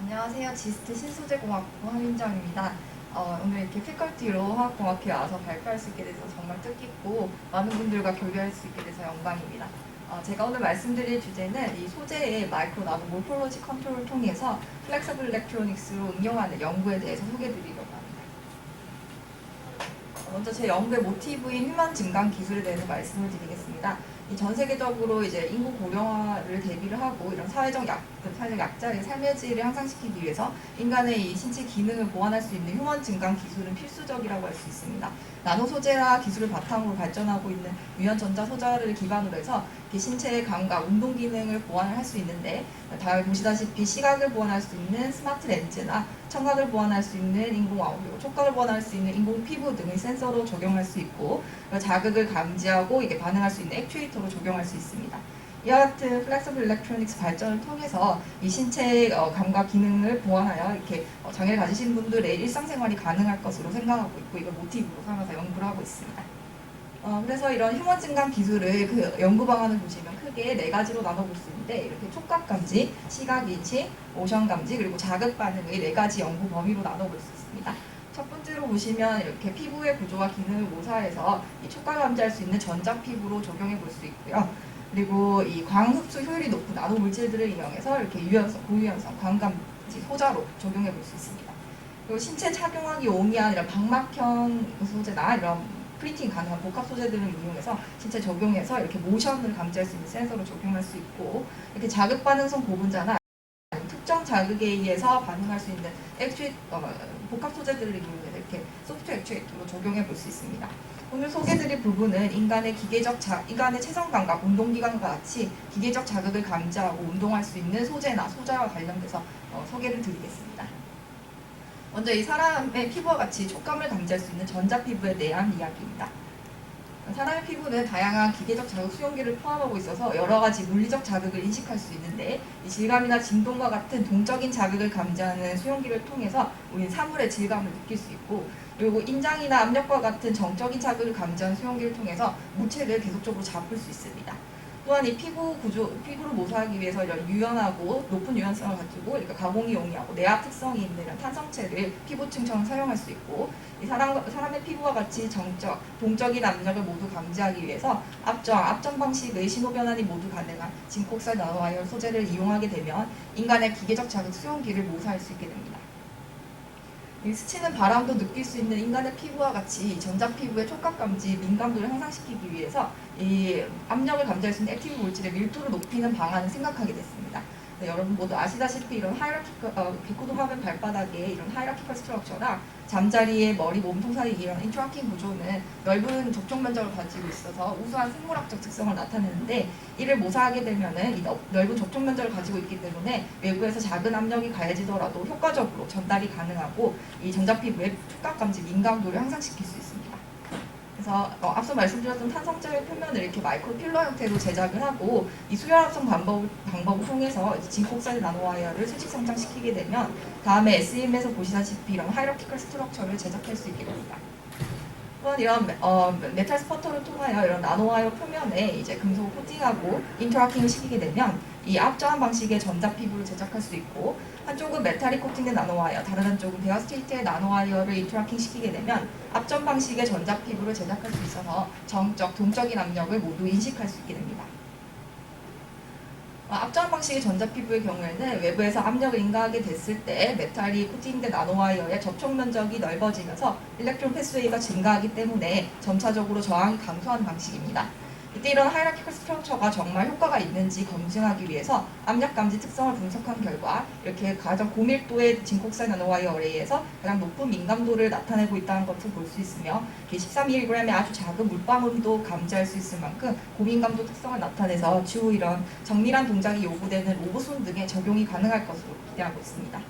안녕하세요. 지스트 신소재공학부 황윤정입니다. 오늘 이렇게 패컬티로 화학공학회에 와서 발표할 수 있게 돼서 정말 뜻깊고 많은 분들과 교류할 수 있게 돼서 영광입니다. 제가 오늘 말씀드릴 주제는 이 소재의 마이크로 나노 모폴로지 컨트롤을 통해서 플렉서블 일렉트로닉스로 응용하는 연구에 대해서 소개해드리려고 합니다. 먼저 제 연구의 모티브인 휴먼 증강 기술에 대해서 말씀을 드리겠습니다. 전 세계적으로 이제 인구 고령화를 대비를 하고 이런 사회적 약자의 삶의 질을 향상시키기 위해서 인간의 이 신체 기능을 보완할 수 있는 휴먼 증강 기술은 필수적이라고 할 수 있습니다. 나노 소재라 기술을 바탕으로 발전하고 있는 유연 전자 소자를 기반으로 해서 신체의 감각, 운동 기능을 보완을 할 수 있는데, 다 보시다시피 시각을 보완할 수 있는 스마트 렌즈나 청각을 보완할 수 있는 인공와우, 그리고 촉각을 보완할 수 있는 인공 피부 등의 센서로 적용할 수 있고, 자극을 감지하고 이게 반응할 수 있는 액추에이터로 적용할 수 있습니다. 이와 같은 플렉서블 일렉트로닉스 발전을 통해서 이 신체의 감각 기능을 보완하여 이렇게 장애를 가지신 분들의 일상생활이 가능할 것으로 생각하고 있고, 이걸 모티브로 삼아서 연구를 하고 있습니다. 그래서 이런 휴먼 증강 기술을 그 연구 방안을 보시면 크게 4가지로 나눠볼 수 있는데, 이렇게 촉각 감지, 시각 인식, 모션 감지, 그리고 자극 반응의 4가지 연구 범위로 나눠볼 수 있습니다. 첫 번째로 보시면 이렇게 피부의 구조와 기능을 모사해서 이 촉각을 감지할 수 있는 전자 피부로 적용해 볼 수 있고요. 그리고 이 광흡수 효율이 높은 나노 물질들을 이용해서 이렇게 유연성, 고유연성, 광감지 소자로 적용해 볼 수 있습니다. 그리고 신체 착용하기 용이한 이런 방막형 소재나 이런 프린팅 가능한 복합 소재들을 이용해서 신체 적용해서 이렇게 모션을 감지할 수 있는 센서로 적용할 수 있고, 이렇게 자극 반응성 고분자나 특정 자극에 의해서 반응할 수 있는 복합 소재들을 이용해서 이렇게 소프트 액추에이터로 적용해 볼 수 있습니다. 오늘 소개드릴 부분은 인간의 체성 감각, 운동 기관과 같이 기계적 자극을 감지하고 운동할 수 있는 소재나 소자와 관련돼서 소개를 드리겠습니다. 먼저 이 사람의 피부와 같이 촉감을 감지할 수 있는 전자 피부에 대한 이야기입니다. 사람의 피부는 다양한 기계적 자극 수용기를 포함하고 있어서 여러 가지 물리적 자극을 인식할 수 있는데, 이 질감이나 진동과 같은 동적인 자극을 감지하는 수용기를 통해서 우리는 사물의 질감을 느낄 수 있고, 그리고 인장이나 압력과 같은 정적인 자극을 감지하는 수용기를 통해서 물체를 계속적으로 잡을 수 있습니다. 또한 이 피부를 모사하기 위해서 이런 유연하고 높은 유연성을 가지고 이렇게 가공이 용이하고 내압 특성이 있는 이런 탄성체를 피부층처럼 사용할 수 있고, 이 사람의 피부와 같이 동적인 압력을 모두 감지하기 위해서 압점 방식의 신호 변환이 모두 가능한 진콕살 나노와이어 소재를 이용하게 되면 인간의 기계적 자극 수용기를 모사할 수 있게 됩니다. 스치는 바람도 느낄 수 있는 인간의 피부와 같이 전자 피부의 촉각 감지, 민감도를 향상시키기 위해서 이 압력을 감지할 수 있는 액티브 물질의 밀도를 높이는 방안을 생각하게 됐습니다. 네, 여러분 모두 아시다시피 이런 비코드 화면 발바닥에 이런 하이라키컬 스트럭처나 잠자리의 머리, 몸통 사이 이런 인트라킹 구조는 넓은 접촉 면적을 가지고 있어서 우수한 생물학적 특성을 나타내는데, 이를 모사하게 되면은 이 넓은 접촉 면적을 가지고 있기 때문에 외부에서 작은 압력이 가해지더라도 효과적으로 전달이 가능하고 이 전자피부의 촉각 감지 민감도를 향상시킬 수 있습니다. 그래서 앞서 말씀드렸던 탄성제 표면을 이렇게 마이크로 필러 형태로 제작을 하고, 이 수열 합성 방법을 통해서 진콕살 나노와이어를 수직 성장시키게 되면 다음에 SEM에서 보시다시피 이런 하이라키컬 스트럭처를 제작할 수 있게 됩니다. 또한 이런 메탈 스퍼터를 통하여 이런 나노와이어 표면에 이제 금속을 코팅하고 인터라킹을 시키게 되면 이 압저항 방식의 전자 피부를 제작할 수 있고, 한쪽은 메탈이 코팅된 나노와이어, 다른 한쪽은 데어스테이트의 나노와이어를 인터라킹 시키게 되면 압점 방식의 전자 피부를 제작할 수 있어서 정적, 동적인 압력을 모두 인식할 수 있게 됩니다. 압저항 방식의 전자피부의 경우에는 외부에서 압력을 인가하게 됐을 때 메탈이 코팅된 나노와이어의 접촉 면적이 넓어지면서 일렉트론 패스웨이가 증가하기 때문에 점차적으로 저항이 감소하는 방식입니다. 이때 이런 하이라키컬 스트럭처가 정말 효과가 있는지 검증하기 위해서 압력 감지 특성을 분석한 결과 이렇게 가장 고밀도의 진콕살 나노와이어 어레이에서 가장 높은 민감도를 나타내고 있다는 것을 볼 수 있으며, 13mg의 아주 작은 물방울도 감지할 수 있을 만큼 고민감도 특성을 나타내서 추후 이런 정밀한 동작이 요구되는 로봇손 등에 적용이 가능할 것으로 기대하고 있습니다.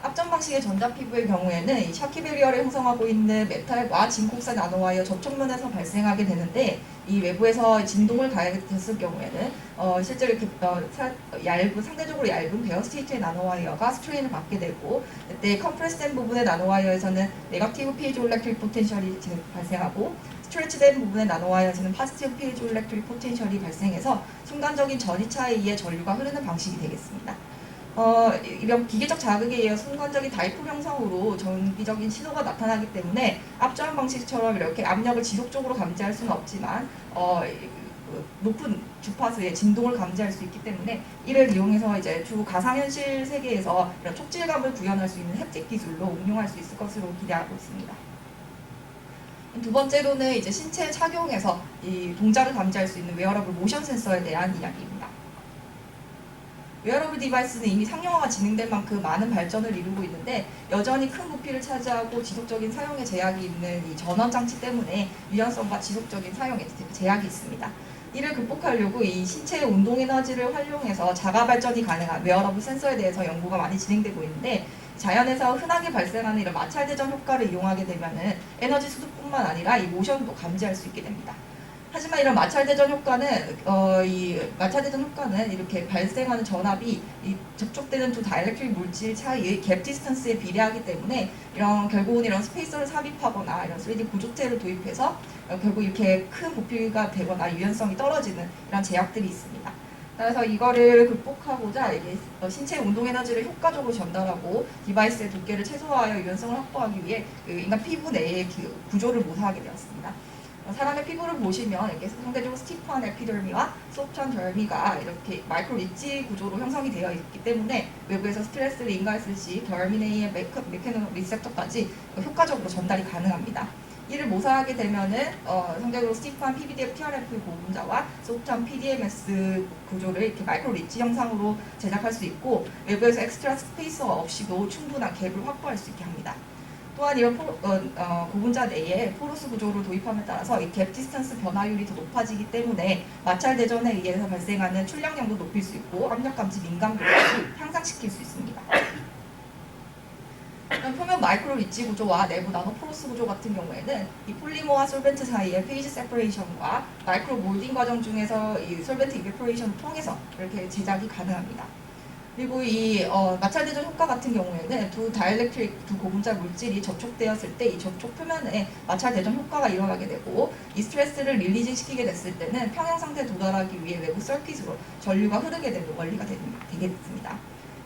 압점 방식의 전자피부의 경우에는 이 샤키 베리어를 형성하고 있는 메탈과 진콕살 나노와이어 접촉면에서 발생하게 되는데, 이 외부에서 진동을 가해됐을 경우에는 실제로 이렇게 상대적으로 얇은 베어스테이트의 나노와이어가 스트레인을 받게 되고, 이때 컴프레스된 부분의 나노와이어에서는 네거티브 피에조일렉트릭 포텐셜이 발생하고, 스트레치된 부분의 나노와이어에서는 파지티브 피에조일렉트릭 포텐셜이 발생해서 순간적인 전이차에 의해 전류가 흐르는 방식이 되겠습니다. 이런 기계적 자극에 의해 순간적인 다이폴 형성으로 전기적인 신호가 나타나기 때문에 앞전 방식처럼 이렇게 압력을 지속적으로 감지할 수는 없지만 높은 주파수의 진동을 감지할 수 있기 때문에 이를 이용해서 이제 주 가상현실 세계에서 이런 촉질감을 구현할 수 있는 햅틱 기술로 응용할 수 있을 것으로 기대하고 있습니다. 두 번째로는 이제 신체 착용에서 이 동작을 감지할 수 있는 웨어러블 모션 센서에 대한 이야기입니다. 웨어러블 디바이스는 이미 상용화가 진행된 만큼 많은 발전을 이루고 있는데 여전히 큰 부피를 차지하고 지속적인 사용에 제약이 있는 이 전원 장치 때문에 유연성과 지속적인 사용에 제약이 있습니다. 이를 극복하려고 이 신체의 운동 에너지를 활용해서 자가 발전이 가능한 웨어러블 센서에 대해서 연구가 많이 진행되고 있는데 자연에서 흔하게 발생하는 이런 마찰대전 효과를 이용하게 되면은 에너지 수급뿐만 아니라 이 모션도 감지할 수 있게 됩니다. 하지만 이런 마찰대전 효과는 이렇게 발생하는 전압이 이 접촉되는 두 다이렉트릭 물질 사이의 갭 디스턴스에 비례하기 때문에 결국은 이런 스페이서를 삽입하거나 이런 3D 구조체를 도입해서 결국 이렇게 큰 부피가 되거나 유연성이 떨어지는 이런 제약들이 있습니다. 따라서 이거를 극복하고자 이게 신체 운동 에너지를 효과적으로 전달하고 디바이스의 두께를 최소화하여 유연성을 확보하기 위해 인간 피부 내의 구조를 모사하게 되었습니다. 사람의 피부를 보시면 이렇게 상대적으로 스티프한 에피더미와 소프트한 더미가 이렇게 마이크로 리치 구조로 형성이 되어 있기 때문에 외부에서 스트레스를 인가했을 시 더미 내의 메커노 리셉터까지 효과적으로 전달이 가능합니다. 이를 모사하게 되면은 상대적으로 스티프한 PVDF TRF 고분자와 소프트한 PDMS 구조를 이렇게 마이크로 리치 형상으로 제작할 수 있고 외부에서 엑스트라 스페이서 없이도 충분한 갭을 확보할 수 있게 합니다. 또한 이런 고분자 내에 포로스 구조를 도입함에 따라서 이 갭 디스턴스 변화율이 더 높아지기 때문에 마찰 대전에 의해서 발생하는 출력량도 높일 수 있고 압력 감지 민감도를 향상시킬 수 있습니다. 표면 마이크로 리치 구조와 내부 나노 포로스 구조 같은 경우에는 이 폴리머와 솔벤트 사이의 페이지 세퍼레이션과 마이크로 몰딩 과정 중에서 이 솔벤트 이베포레이션을 통해서 이렇게 제작이 가능합니다. 그리고 이 마찰대전 효과 같은 경우에는 두 고분자 물질이 접촉되었을 때 이 접촉 표면에 마찰대전 효과가 일어나게 되고 이 스트레스를 릴리즈 시키게 됐을 때는 평형 상태에 도달하기 위해 외부 서킷으로 전류가 흐르게 되는 원리가 되게 됐습니다.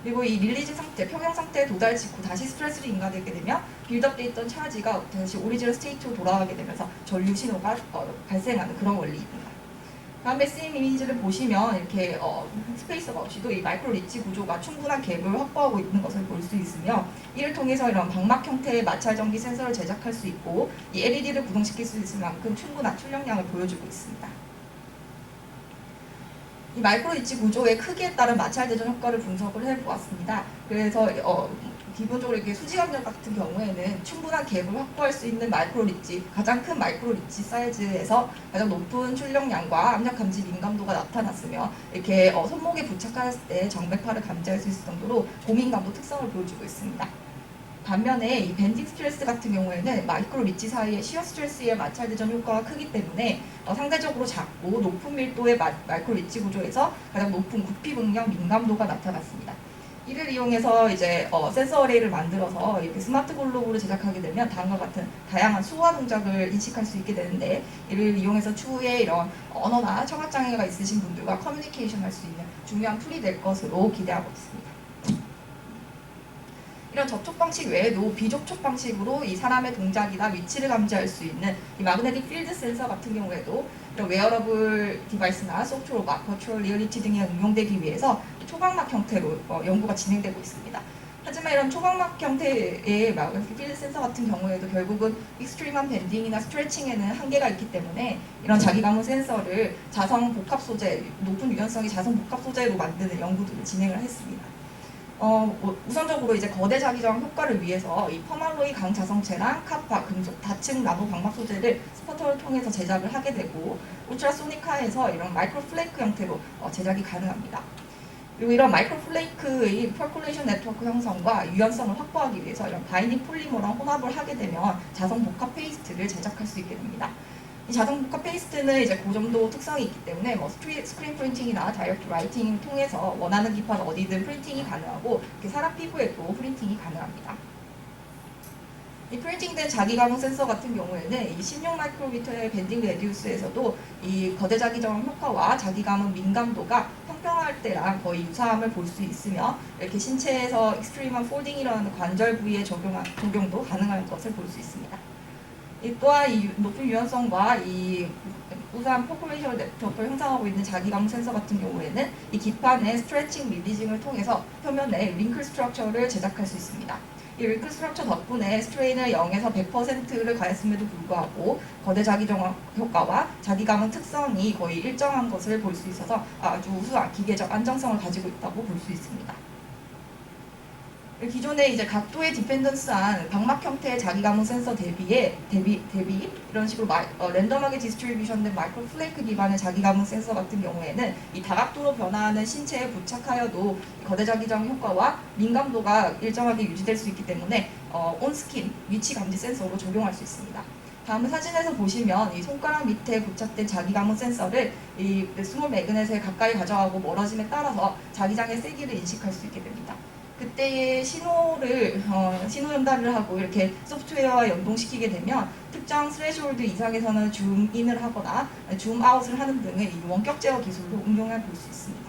그리고 이 릴리즈 상태, 평형 상태에 도달 직후 다시 스트레스를 인가되게 되면 빌드업돼 있던 차지가 다시 오리지널 스테이트로 돌아가게 되면서 전류 신호가 발생하는 그런 원리입니다. 다음에 쓰임 이미지를 보시면 이렇게 스페이서가 없이도 이 마이크로 리치 구조가 충분한 갭을 확보하고 있는 것을 볼 수 있으며 이를 통해서 이런 방막 형태의 마찰 전기 센서를 제작할 수 있고 이 LED를 구동시킬 수 있을 만큼 충분한 출력량을 보여주고 있습니다. 이 마이크로 리치 구조의 크기에 따른 마찰 대전 효과를 분석을 해보았습니다. 그래서 기본적으로 이렇게 수직압력 같은 경우에는 충분한 갭을 확보할 수 있는 마이크로 리치, 가장 큰 마이크로 리치 사이즈에서 가장 높은 출력량과 압력 감지 민감도가 나타났으며 이렇게 손목에 부착했을 때 정백파를 감지할 수 있을 정도로 고민감도 특성을 보여주고 있습니다. 반면에 이 밴딩 스트레스 같은 경우에는 마이크로 리치 사이의 시어 스트레스의 마찰 대전 효과가 크기 때문에 상대적으로 작고 높은 밀도의 마이크로 리치 구조에서 가장 높은 구피 응력 민감도가 나타났습니다. 이를 이용해서 이제 센서 어레이를 만들어서 이렇게 스마트 글로브를 제작하게 되면 다음과 같은 다양한 수화 동작을 인식할 수 있게 되는데 이를 이용해서 추후에 이런 언어나 청각 장애가 있으신 분들과 커뮤니케이션 할 수 있는 중요한 툴이 될 것으로 기대하고 있습니다. 이런 접촉 방식 외에도 비접촉 방식으로 이 사람의 동작이나 위치를 감지할 수 있는 이 마그네틱 필드 센서 같은 경우에도 이런 웨어러블 디바이스나 소프트웨어, 버추얼 리얼리티 등에 응용되기 위해서 초광막 형태로 연구가 진행되고 있습니다. 하지만 이런 초광막 형태의 마그네틱 필드 센서 같은 경우에도 결국은 익스트림한 밴딩이나 스트레칭에는 한계가 있기 때문에 이런 자기감은 센서를 자성 복합 소재, 높은 유연성의 자성 복합 소재로 만드는 연구들을 진행을 했습니다. 우선적으로 이제 거대 자기장 효과를 위해서 이 퍼말로이 강자성체랑 카파, 금속, 다층 나노 광막 소재를 스퍼터를 통해서 제작을 하게 되고 울트라소니카에서 이런 마이크로 플레이크 형태로 제작이 가능합니다. 그리고 이런 마이크로 플레이크의 퍼콜레이션 네트워크 형성과 유연성을 확보하기 위해서 이런 바이닝 폴리머랑 혼합을 하게 되면 자성 복합 페이스트를 제작할 수 있게 됩니다. 이 자동 복합 페이스트는 이제 그 정도 특성이 있기 때문에 스크린 프린팅이나 다이렉트 라이팅을 통해서 원하는 기판 어디든 프린팅이 가능하고 사람 피부에도 프린팅이 가능합니다. 이 프린팅된 자기감응 센서 같은 경우에는 이 16마이크로미터의 밴딩 레디우스에서도 이 거대 자기감 효과와 자기감응 민감도가 평평할 때랑 거의 유사함을 볼 수 있으며 이렇게 신체에서 익스트림한 폴딩이라는 관절 부위의 적용도 가능한 것을 볼 수 있습니다. 또한 이 높은 유연성과 이 우수한 퍼포메이션 네트워크를 형성하고 있는 자기감 센서 같은 경우에는 이 기판의 스트레칭 릴리징을 통해서 표면에 링클 스트럭처를 제작할 수 있습니다. 이 링클 스트럭처 덕분에 스트레인을 0에서 100%를 가했음에도 불구하고 거대 자기정 효과와 자기감은 특성이 거의 일정한 것을 볼 수 있어서 아주 우수한 기계적 안정성을 가지고 있다고 볼 수 있습니다. 기존에 이제 각도에 디펜던스한 방막 형태의 자기감응 센서 대비 이런 식으로 랜덤하게 디스트리뷰션된 마이크로 플레이크 기반의 자기감응 센서 같은 경우에는 이 다각도로 변화하는 신체에 부착하여도 거대 자기장 효과와 민감도가 일정하게 유지될 수 있기 때문에 온스킨 위치 감지 센서로 적용할 수 있습니다. 다음 사진에서 보시면 이 손가락 밑에 부착된 자기감응 센서를 이 스몰 매그넷에 가까이 가져가고 멀어짐에 따라서 자기장의 세기를 인식할 수 있게 됩니다. 그때의 신호 전달을 하고 이렇게 소프트웨어와 연동시키게 되면 특정 스레시홀드 이상에서는 줌인을 하거나 줌아웃을 하는 등의 이 원격 제어 기술로 응용해 볼 수 있습니다.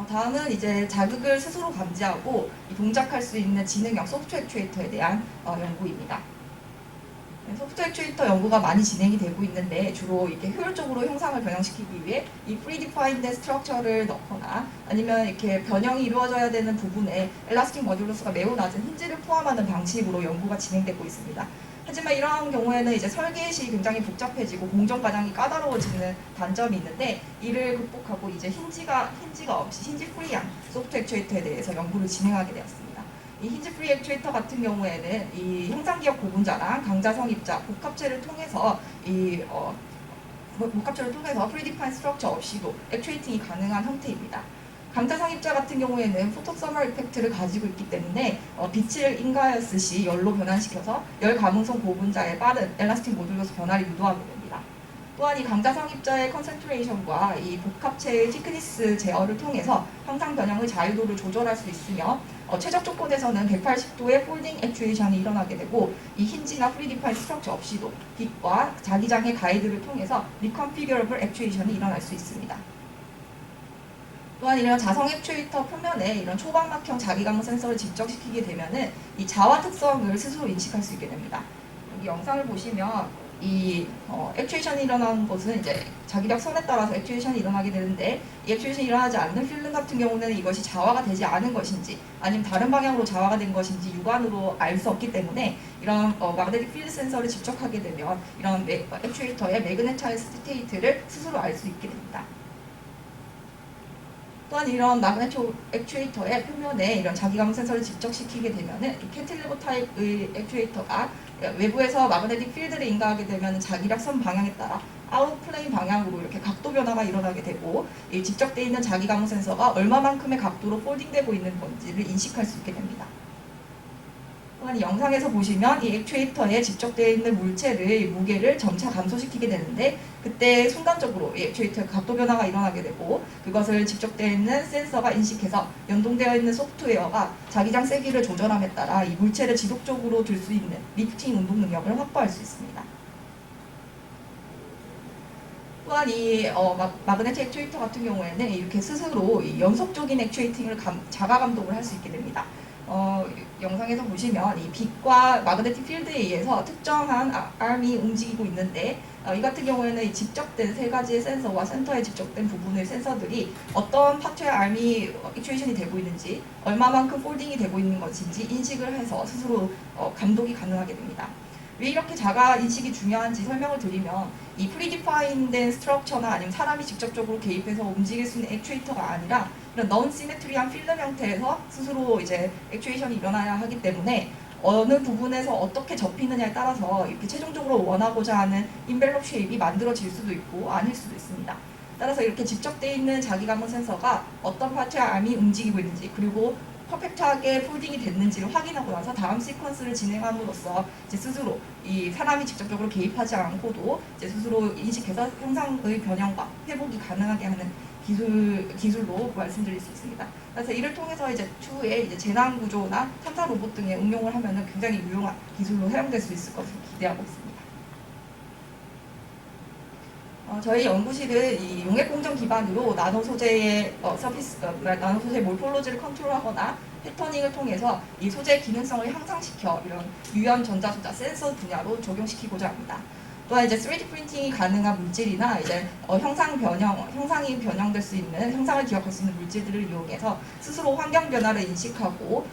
다음은 이제 자극을 스스로 감지하고 동작할 수 있는 지능형 소프트 액추에이터에 대한 연구입니다. 소프트 액추에이터 연구가 많이 진행이 되고 있는데 주로 이렇게 효율적으로 형상을 변형시키기 위해 이 프리디파인드 스트럭처를 넣거나 아니면 이렇게 변형이 이루어져야 되는 부분에 엘라스틱 머듈러스가 매우 낮은 힌지를 포함하는 방식으로 연구가 진행되고 있습니다. 하지만 이러한 경우에는 이제 설계 시 굉장히 복잡해지고 공정 과정이 까다로워지는 단점이 있는데 이를 극복하고 이제 힌지가 없이 힌지 프리한 소프트 액추에이터에 대해서 연구를 진행하게 되었습니다. 이 힌지 프리 액추에이터 같은 경우에는 이 형상기억 고분자랑 강자 성입자 복합체를 통해서 프리디파인 스트럭처 없이도 액추에이팅이 가능한 형태입니다. 강자 성입자 같은 경우에는 포토서머 이펙트를 가지고 있기 때문에 빛을 인가하였을 시 열로 변환시켜서 열 감응성 고분자의 빠른 엘라스틱 모듈러스 변화를 유도하게 됩니다. 또한 이 강자 성입자의 컨센트레이션과 이 복합체의 티크니스 제어를 통해서 형상 변형의 자유도를 조절할 수 있으며 최적 조건에서는 180도의 폴딩 액추에이션이 일어나게 되고 이 힌지나 프리디파인 스트럭처 없이도 빛과 자기장의 가이드를 통해서 리컨피규러블 액추에이션이 일어날 수 있습니다. 또한 이런 자성 액추에이터 표면에 이런 초방막형 자기감응 센서를 집적시키게 되면은 이 자화 특성을 스스로 인식할 수 있게 됩니다. 여기 영상을 보시면 이 액추에이션이 일어나는 것은 이제 자기력 선에 따라서 액추에이션이 일어나게 되는데 이 액추에이션이 일어나지 않는 필름 같은 경우는 이것이 자화가 되지 않은 것인지 아니면 다른 방향으로 자화가 된 것인지 육안으로 알 수 없기 때문에 이런 마그네틱 필드 센서를 집적하게 되면 이런 액추에이터의 매그네타이즈 스테이트를 스스로 알 수 있게 됩니다. 또한 이런 마그네틱 액추에이터의 표면에 이런 자기감응 센서를 집적시키게 되면은 캔틸리버 타입의 액추에이터가 외부에서 마그네틱 필드를 인가하게 되면 자기력 선 방향에 따라 아웃플레인 방향으로 이렇게 각도 변화가 일어나게 되고 이 집적되어 있는 자기감응 센서가 얼마만큼의 각도로 폴딩되고 있는 건지를 인식할 수 있게 됩니다. 또한 이 영상에서 보시면 이 액추에이터에 집적되어 있는 물체의 무게를 점차 감소시키게 되는데 그때 순간적으로 이 액추에이터의 각도 변화가 일어나게 되고 그것을 집적되어 있는 센서가 인식해서 연동되어 있는 소프트웨어가 자기장 세기를 조절함에 따라 이 물체를 지속적으로 들 수 있는 리프팅 운동 능력을 확보할 수 있습니다. 또한 이 마그네틱 액추에이터 같은 경우에는 이렇게 스스로 이 연속적인 액추에이팅을 자가 감독을 할 수 있게 됩니다. 영상에서 보시면 이 빛과 마그네틱 필드에 의해서 특정한 arm이 움직이고 있는데 이 같은 경우에는 이 집적된 세 가지의 센서와 센터에 집적된 부분의 센서들이 어떤 파트의 arm이 액추에이션이 되고 있는지 얼마만큼 폴딩이 되고 있는 것인지 인식을 해서 스스로 감독이 가능하게 됩니다. 왜 이렇게 자가 인식이 중요한지 설명을 드리면 이 프리디파인된 스트럭처나 아니면 사람이 직접적으로 개입해서 움직일 수 있는 액추에이터가 아니라 이런 넌 시메트리한 필름 형태에서 스스로 이제 액추에이션이 일어나야 하기 때문에 어느 부분에서 어떻게 접히느냐에 따라서 이렇게 최종적으로 원하고자 하는 인벨롭 쉐입이 만들어질 수도 있고 아닐 수도 있습니다. 따라서 이렇게 집적되어 있는 자기감응 센서가 어떤 파트의 arm이 움직이고 있는지 그리고 퍼펙트하게 폴딩이 됐는지를 확인하고 나서 다음 시퀀스를 진행함으로써 이제 스스로 이 사람이 직접적으로 개입하지 않고도 이제 스스로 인식해서 형상의 변형과 회복이 가능하게 하는 기술로 말씀드릴 수 있습니다. 그래서 이를 통해서 이제 추후에 이제 재난 구조나 탐사 로봇 등에 응용을 하면은 굉장히 유용한 기술로 사용될 수 있을 것으로 기대하고 있습니다. 저희 연구실은 이 용액 공정 기반으로 나노 소재의 나노 소재 몰폴로지를 컨트롤하거나 패터닝을 통해서 이 소재의 기능성을 향상시켜 이런 유연 전자소자 센서 분야로 적용시키고자 합니다. 또한 이제 3D 프린팅이 가능한 물질이나 이제 형상이 변형될 수 있는 형상을 기억할 수 있는 물질들을 이용해서 스스로 환경 변화를 인식하고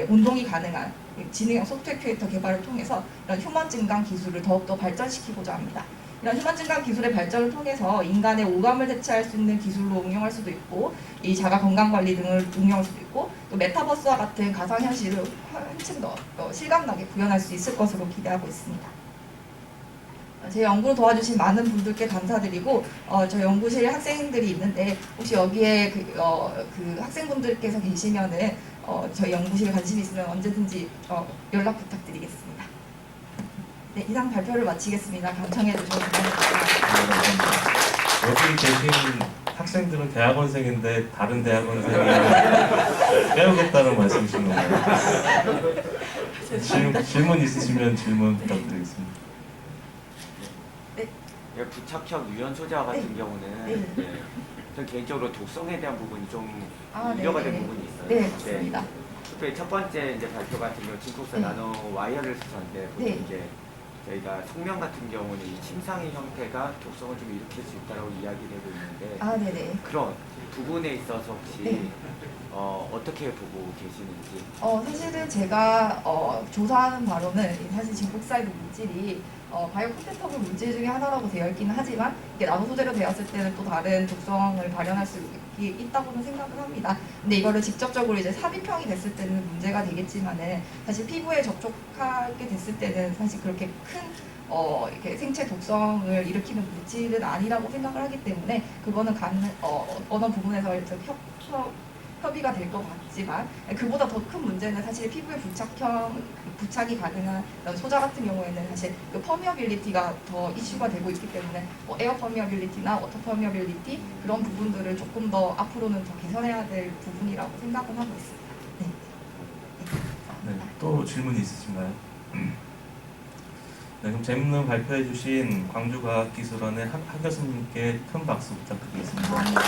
운동이 가능한 지능형 소프트웨어 큐레이터 개발을 통해서 이런 휴먼 증강 기술을 더욱더 발전시키고자 합니다. 이런 휴먼 증강 기술의 발전을 통해서 인간의 오감을 대체할 수 있는 기술로 응용할 수도 있고, 이 자가 건강 관리 등을 응용할 수도 있고, 또 메타버스와 같은 가상현실을 한층 더 실감나게 구현할 수 있을 것으로 기대하고 있습니다. 제 연구를 도와주신 많은 분들께 감사드리고, 저희 연구실 학생들이 있는데 혹시 여기에 그 학생분들께서 계시면은 저희 연구실에 관심이 있으면 언제든지 연락 부탁드리겠습니다. 네, 이상 발표를 마치겠습니다. 경청해 주셔서 감사합니다. 여기 계신 학생들은 대학원생인데 다른 대학원생이 빼오겠다는 말씀이신 건가요? 질문 있으시면 질문 부탁드리겠습니다. 네. 부착형 유연 소재와 같은 네. 경우는 네. 전 개인적으로 독성에 대한 부분이 좀 네. 우려가 된 부분이 있어요. 네, 맞습니다. 특별히 첫 번째 이제 발표 같은 경우 진폭사 네. 나노 와이어를 쓰셨는데 보통 네. 이제 저희가 성명 같은 경우는 이 침상의 형태가 독성을 좀 일으킬 수 있다고 이야기되고 있는데 네네. 그런 부분에 있어서 혹시 네. 어떻게 보고 계시는지? 사실은 제가 조사하는 바로는 사실 진폭사이드 물질이 바이오 컴패터블 물질 중에 하나라고 되어 있기는 하지만 이게 나노 소재로 되었을 때는 또 다른 독성을 발현할 수 있다고는 생각을 합니다. 근데 이거를 직접적으로 이제 삽입형이 됐을 때는 문제가 되겠지만은 사실 피부에 접촉하게 됐을 때는 사실 그렇게 큰 이렇게 생체 독성을 일으키는 물질은 아니라고 생각을 하기 때문에 그거는 어느 부분에서 이제 협의가 될 것 같지만 그보다 더 큰 문제는 사실 피부에 부착이 가능한 소자 같은 경우에는 사실 그 퍼미어빌리티가 더 이슈가 되고 있기 때문에 에어 퍼미어빌리티나 워터 퍼미어빌리티 그런 부분들을 조금 더 앞으로는 더 개선해야 될 부분이라고 생각은 하고 있습니다. 네. 네, 또 질문이 있으신가요? 네, 그럼 재밌는 발표해 주신 광주과학기술원의 한 교수님께 큰 박수 부탁드리겠습니다. 감사합니다.